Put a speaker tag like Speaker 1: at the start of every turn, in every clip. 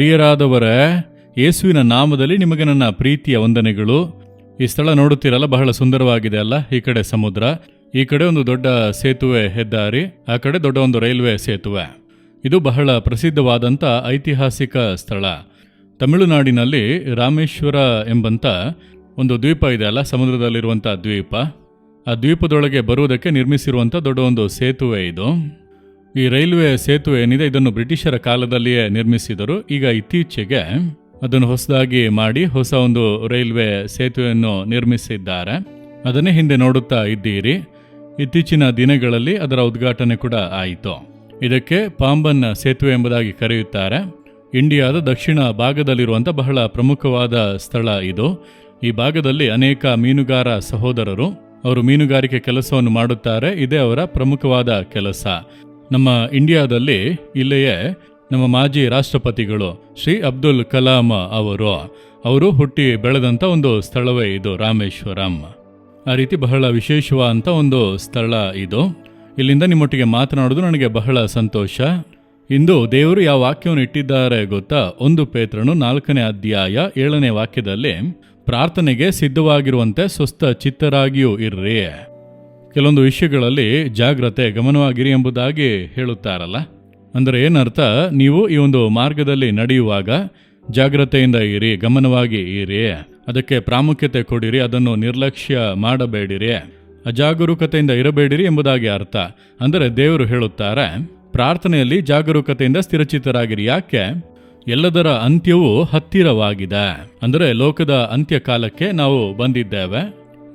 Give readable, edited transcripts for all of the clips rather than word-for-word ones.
Speaker 1: ಪ್ರಿಯರಾದವರೇ, ಯೇಸುವಿನ ನಾಮದಲ್ಲಿ ನಿಮಗೆ ನನ್ನ ಪ್ರೀತಿಯ ವಂದನೆಗಳು. ಈ ಸ್ಥಳ ನೋಡುತ್ತೀರಲ್ಲ, ಬಹಳ ಸುಂದರವಾಗಿದೆ ಅಲ್ಲ. ಈ ಕಡೆ ಸಮುದ್ರ, ಈ ಕಡೆ ಒಂದು ದೊಡ್ಡ ಸೇತುವೆ ಹೆದ್ದಾರಿ, ಆ ಕಡೆ ದೊಡ್ಡ ಒಂದು ರೈಲ್ವೆ ಸೇತುವೆ. ಇದು ಬಹಳ ಪ್ರಸಿದ್ಧವಾದಂಥ ಐತಿಹಾಸಿಕ ಸ್ಥಳ. ತಮಿಳುನಾಡಿನಲ್ಲಿ ರಾಮೇಶ್ವರ ಎಂಬಂಥ ಒಂದು ದ್ವೀಪ ಇದೆ ಅಲ್ಲ, ಸಮುದ್ರದಲ್ಲಿರುವಂಥ ದ್ವೀಪ. ಆ ದ್ವೀಪದೊಳಗೆ ಬರುವುದಕ್ಕೆ ನಿರ್ಮಿಸಿರುವಂಥ ದೊಡ್ಡ ಒಂದು ಸೇತುವೆ ಇದು. ಈ ರೈಲ್ವೆ ಸೇತುವೆ ಏನಿದೆ, ಇದನ್ನು ಬ್ರಿಟಿಷರ ಕಾಲದಲ್ಲಿಯೇ ನಿರ್ಮಿಸಿದರು. ಈಗ ಇತ್ತೀಚೆಗೆ ಅದನ್ನು ಹೊಸದಾಗಿ ಮಾಡಿ ಹೊಸ ಒಂದು ರೈಲ್ವೆ ಸೇತುವೆಯನ್ನು ನಿರ್ಮಿಸಿದ್ದಾರೆ. ಅದನ್ನೇ ಹಿಂದೆ ನೋಡುತ್ತಾ ಇದ್ದೀರಿ. ಇತ್ತೀಚಿನ ದಿನಗಳಲ್ಲಿ ಅದರ ಉದ್ಘಾಟನೆ ಕೂಡ ಆಯಿತು. ಇದಕ್ಕೆ ಪಾಂಬನ್ ಸೇತುವೆ ಎಂಬುದಾಗಿ ಕರೆಯುತ್ತಾರೆ. ಇಂಡಿಯಾದ ದಕ್ಷಿಣ ಭಾಗದಲ್ಲಿರುವಂಥ ಬಹಳ ಪ್ರಮುಖವಾದ ಸ್ಥಳ ಇದು. ಈ ಭಾಗದಲ್ಲಿ ಅನೇಕ ಮೀನುಗಾರ ಸಹೋದರರು, ಅವರು ಮೀನುಗಾರಿಕೆ ಕೆಲಸವನ್ನು ಮಾಡುತ್ತಾರೆ. ಇದೇ ಅವರ ಪ್ರಮುಖವಾದ ಕೆಲಸ. ನಮ್ಮ ಇಂಡಿಯಾದಲ್ಲಿ ಇಲ್ಲಿಯೇ ನಮ್ಮ ಮಾಜಿ ರಾಷ್ಟ್ರಪತಿಗಳು ಶ್ರೀ ಅಬ್ದುಲ್ ಕಲಾಂ ಅವರು ಹುಟ್ಟಿ ಬೆಳೆದಂಥ ಒಂದು ಸ್ಥಳವೇ ಇದು ರಾಮೇಶ್ವರಂ. ಆ ರೀತಿ ಬಹಳ ವಿಶೇಷವಾದಂಥ ಒಂದು ಸ್ಥಳ ಇದು. ಇಲ್ಲಿಂದ ನಿಮ್ಮೊಟ್ಟಿಗೆ ಮಾತನಾಡೋದು ನನಗೆ ಬಹಳ ಸಂತೋಷ. ಇಂದು ದೇವರು ಯಾವ ವಾಕ್ಯವನ್ನು ಇಟ್ಟಿದ್ದಾರೆ ಗೊತ್ತಾ? 1 ಪೇತ್ರನು 4ನೇ ಅಧ್ಯಾಯ 7ನೇ ವಾಕ್ಯದಲ್ಲಿ, ಪ್ರಾರ್ಥನೆಗೆ ಸಿದ್ಧವಾಗಿರುವಂತೆ ಸ್ವಸ್ಥ ಚಿತ್ತರಾಗಿಯೂ ಇರ್ರಿ. ಕೆಲವೊಂದು ವಿಷಯಗಳಲ್ಲಿ ಜಾಗ್ರತೆ, ಗಮನವಾಗಿರಿ ಎಂಬುದಾಗಿ ಹೇಳುತ್ತಾರಲ್ಲ. ಅಂದರೆ ಏನರ್ಥ? ನೀವು ಈ ಒಂದು ಮಾರ್ಗದಲ್ಲಿ ನಡೆಯುವಾಗ ಜಾಗ್ರತೆಯಿಂದ ಇರಿ, ಗಮನವಾಗಿ ಇರಿ, ಅದಕ್ಕೆ ಪ್ರಾಮುಖ್ಯತೆ ಕೊಡಿರಿ, ಅದನ್ನು ನಿರ್ಲಕ್ಷ್ಯ ಮಾಡಬೇಡಿರಿ, ಅಜಾಗರೂಕತೆಯಿಂದ ಇರಬೇಡಿರಿ ಎಂಬುದಾಗಿ ಅರ್ಥ. ಅಂದರೆ ದೇವರು ಹೇಳುತ್ತಾರೆ, ಪ್ರಾರ್ಥನೆಯಲ್ಲಿ ಜಾಗರೂಕತೆಯಿಂದ ಸ್ಥಿರಚಿತ್ತರಾಗಿರಿ. ಯಾಕೆ? ಎಲ್ಲದರ ಅಂತ್ಯವು ಹತ್ತಿರವಾಗಿದೆ. ಅಂದರೆ ಲೋಕದ ಅಂತ್ಯ ಕಾಲಕ್ಕೆ ನಾವು ಬಂದಿದ್ದೇವೆ,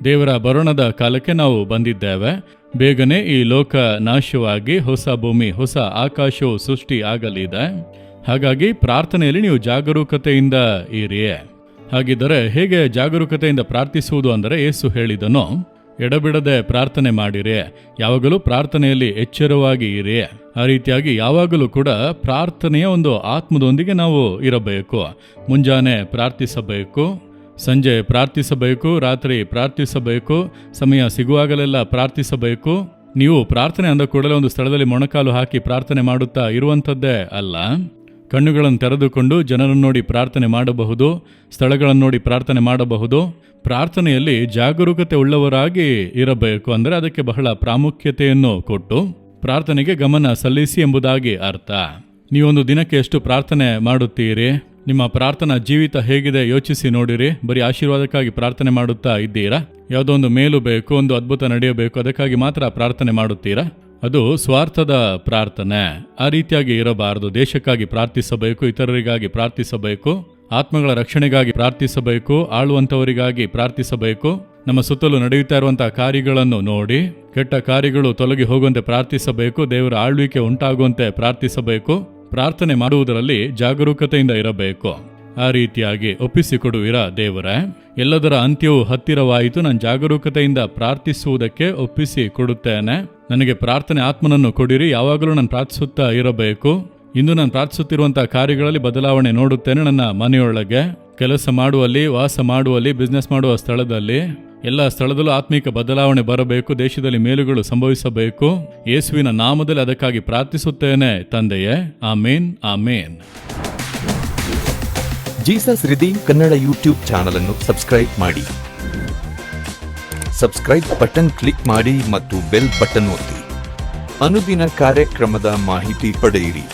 Speaker 1: ದೇವರ ಬರೋಣದ ಕಾಲಕ್ಕೆ ನಾವು ಬಂದಿದ್ದೇವೆ. ಬೇಗನೆ ಈ ಲೋಕ ನಾಶವಾಗಿ ಹೊಸ ಭೂಮಿ, ಹೊಸ ಆಕಾಶವು ಸೃಷ್ಟಿ ಆಗಲಿದೆ. ಹಾಗಾಗಿ ಪ್ರಾರ್ಥನೆಯಲ್ಲಿ ನೀವು ಜಾಗರೂಕತೆಯಿಂದ ಇರಿ. ಹಾಗಿದ್ದರೆ ಹೇಗೆ ಜಾಗರೂಕತೆಯಿಂದ ಪ್ರಾರ್ಥಿಸುವುದು ಅಂದರೆ, ಯೇಸು ಹೇಳಿದನು, ಎಡಬಿಡದೆ ಪ್ರಾರ್ಥನೆ ಮಾಡಿರಿ, ಯಾವಾಗಲೂ ಪ್ರಾರ್ಥನೆಯಲ್ಲಿ ಎಚ್ಚರವಾಗಿ ಇರಿ. ಆ ರೀತಿಯಾಗಿ ಯಾವಾಗಲೂ ಕೂಡ ಪ್ರಾರ್ಥನೆಯ ಒಂದು ಆತ್ಮದೊಂದಿಗೆ ನಾವು ಇರಬೇಕು. ಮುಂಜಾನೆ ಪ್ರಾರ್ಥಿಸಬೇಕು, ಸಂಜೆ ಪ್ರಾರ್ಥಿಸಬೇಕು, ರಾತ್ರಿ ಪ್ರಾರ್ಥಿಸಬೇಕು, ಸಮಯ ಸಿಗುವಾಗಲೆಲ್ಲ ಪ್ರಾರ್ಥಿಸಬೇಕು. ನೀವು ಪ್ರಾರ್ಥನೆ ಅಂದ ಕೂಡಲೇ ಒಂದು ಸ್ಥಳದಲ್ಲಿ ಮೊಣಕಾಲು ಹಾಕಿ ಪ್ರಾರ್ಥನೆ ಮಾಡುತ್ತಾ ಇರುವಂಥದ್ದೇ ಅಲ್ಲ. ಕಣ್ಣುಗಳನ್ನು ತೆರೆದುಕೊಂಡು ಜನರನ್ನು ನೋಡಿ ಪ್ರಾರ್ಥನೆ ಮಾಡಬಹುದು, ಸ್ಥಳಗಳನ್ನು ನೋಡಿ ಪ್ರಾರ್ಥನೆ ಮಾಡಬಹುದು. ಪ್ರಾರ್ಥನೆಯಲ್ಲಿ ಜಾಗರೂಕತೆ ಉಳ್ಳವರಾಗಿ ಇರಬೇಕು. ಅಂದರೆ ಅದಕ್ಕೆ ಬಹಳ ಪ್ರಾಮುಖ್ಯತೆಯನ್ನು ಕೊಟ್ಟು ಪ್ರಾರ್ಥನೆಗೆ ಗಮನ ಸಲ್ಲಿಸಿ ಎಂಬುದಾಗಿ ಅರ್ಥ. ನೀವೊಂದು ದಿನಕ್ಕೆ ಎಷ್ಟು ಪ್ರಾರ್ಥನೆ ಮಾಡುತ್ತೀರಿ? ನಿಮ್ಮ ಪ್ರಾರ್ಥನಾ ಜೀವಿತ ಹೇಗಿದೆ ಯೋಚಿಸಿ ನೋಡಿರಿ. ಬರೀ ಆಶೀರ್ವಾದಕ್ಕಾಗಿ ಪ್ರಾರ್ಥನೆ ಮಾಡುತ್ತಾ ಇದ್ದೀರಾ? ಯಾವುದೋ ಒಂದು ಮೇಲು ಬೇಕು, ಒಂದು ಅದ್ಭುತ ನಡೆಯಬೇಕು, ಅದಕ್ಕಾಗಿ ಮಾತ್ರ ಪ್ರಾರ್ಥನೆ ಮಾಡುತ್ತೀರಾ? ಅದು ಸ್ವಾರ್ಥದ ಪ್ರಾರ್ಥನೆ. ಆ ರೀತಿಯಾಗಿ ಇರಬಾರದು. ದೇಶಕ್ಕಾಗಿ ಪ್ರಾರ್ಥಿಸಬೇಕು, ಇತರರಿಗಾಗಿ ಪ್ರಾರ್ಥಿಸಬೇಕು, ಆತ್ಮಗಳ ರಕ್ಷಣೆಗಾಗಿ ಪ್ರಾರ್ಥಿಸಬೇಕು, ಆಳುವಂಥವರಿಗಾಗಿ ಪ್ರಾರ್ಥಿಸಬೇಕು. ನಮ್ಮ ಸುತ್ತಲೂ ನಡೆಯುತ್ತಾ ಇರುವಂತಹ ಕಾರ್ಯಗಳನ್ನು ನೋಡಿ ಕೆಟ್ಟ ಕಾರ್ಯಗಳು ತೊಲಗಿ ಹೋಗುವಂತೆ ಪ್ರಾರ್ಥಿಸಬೇಕು, ದೇವರ ಆಳ್ವಿಕೆ ಉಂಟಾಗುವಂತೆ ಪ್ರಾರ್ಥಿಸಬೇಕು. ಪ್ರಾರ್ಥನೆ ಮಾಡುವುದರಲ್ಲಿ ಜಾಗರೂಕತೆಯಿಂದ ಇರಬೇಕು. ಆ ರೀತಿಯಾಗಿ ಒಪ್ಪಿಸಿಕೊಡುವಿರಾ ದೇವರೇ? ಎಲ್ಲದರ ಅಂತ್ಯವು ಹತ್ತಿರವಾಯಿತು, ನಾನು ಜಾಗರೂಕತೆಯಿಂದ ಪ್ರಾರ್ಥಿಸುವುದಕ್ಕೆ ಒಪ್ಪಿಸಿ ಕೊಡುತ್ತೇನೆ. ನನಗೆ ಪ್ರಾರ್ಥನೆ ಆತ್ಮನನ್ನು ಕೊಡಿರಿ, ಯಾವಾಗಲೂ ನಾನು ಪ್ರಾರ್ಥಿಸುತ್ತಾ ಇರಬೇಕು. ಇಂದು ನಾನು ಪ್ರಾರ್ಥಿಸುತ್ತಿರುವಂತಹ ಕಾರ್ಯಗಳಲ್ಲಿ ಬದಲಾವಣೆ ನೋಡುತ್ತೇನೆ. ನನ್ನ ಮನೆಯೊಳಗೆ, ಕೆಲಸ ಮಾಡುವಲ್ಲಿ, ವಾಸ ಮಾಡುವಲ್ಲಿ, ಬಿಸ್ನೆಸ್ ಮಾಡುವ ಸ್ಥಳದಲ್ಲಿ, ಎಲ್ಲ ಸ್ಥಳದಲ್ಲೂ ಆತ್ಮಿಕ ಬದಲಾವಣೆ ಬರಬೇಕು. ದೇಶದಲ್ಲಿ ಮೇಲುಗಳು ಸಂಭವಿಸಬೇಕು. ಯೇಸುವಿನ ನಾಮದಲ್ಲಿ ಅದಕ್ಕಾಗಿ ಪ್ರಾರ್ಥಿಸುತ್ತೇನೆ ತಂದೆಯೇ. Amen, amen.
Speaker 2: Jesus Redeem Kannada YouTube channel ಅನ್ನು ಸಬ್ಸ್ಕ್ರೈಬ್ ಮಾಡಿ. ಸಬ್ಸ್ಕ್ರೈಬ್ ಬಟನ್ ಕ್ಲಿಕ್ ಮಾಡಿ ಮತ್ತು ಬೆಲ್ ಬಟನ್ ಒತ್ತಿ. ಅನುದಿನ ಕಾರ್ಯಕ್ರಮದ ಮಾಹಿತಿ ಪಡೆಯಿರಿ.